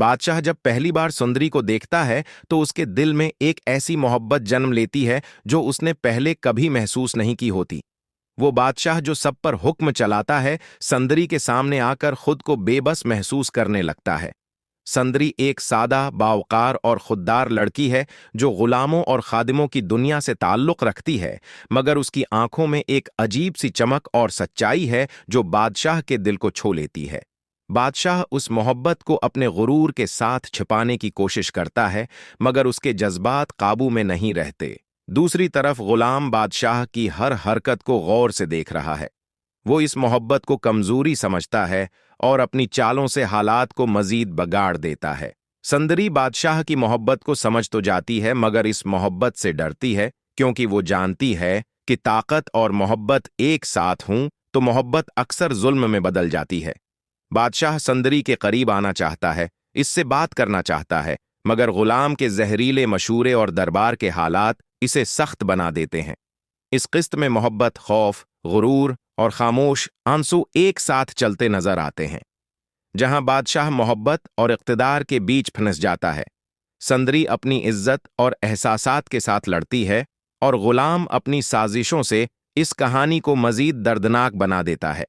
बादशाह जब पहली बार सुंदरी को देखता है तो उसके दिल में एक ऐसी मोहब्बत जन्म लेती है जो उसने पहले कभी महसूस नहीं की होती। वो बादशाह जो सब पर हुक्म चलाता है, सुंदरी के सामने आकर खुद को बेबस महसूस करने लगता है। सुंदरी एक सादा, बावकार और खुददार लड़की है जो गुलामों और खादिमों की दुनिया से ताल्लुक रखती है, मगर उसकी आंखों में एक अजीब सी चमक और सच्चाई है जो बादशाह के दिल को छू लेती है। बादशाह उस मोहब्बत को अपने गुरूर के साथ छिपाने की कोशिश करता है, मगर उसके जज्बात काबू में नहीं रहते। दूसरी तरफ गुलाम बादशाह की हर हरकत को गौर से देख रहा है। वो इस मोहब्बत को कमजोरी समझता है और अपनी चालों से हालात को मजीद बगाड़ देता है। सुंदरी बादशाह की मोहब्बत को समझ तो जाती है, मगर इस मोहब्बत से डरती है, क्योंकि वो जानती है कि ताकत और मोहब्बत एक साथ हों तो मोहब्बत अक्सर जुल्म में बदल जाती है। बादशाह सुंदरी के करीब आना चाहता है, इससे बात करना चाहता है, मगर गुलाम के जहरीले मशूरे और दरबार के हालात इसे सख्त बना देते हैं। इस किस्त में मोहब्बत, खौफ, गुरूर और खामोश आंसू एक साथ चलते नजर आते हैं। जहां बादशाह मोहब्बत और इक़्तिदार के बीच फंस जाता है, सुंदरी अपनी इज्जत और एहसासात के साथ लड़ती है, और गुलाम अपनी साजिशों से इस कहानी को मजीद दर्दनाक बना देता है।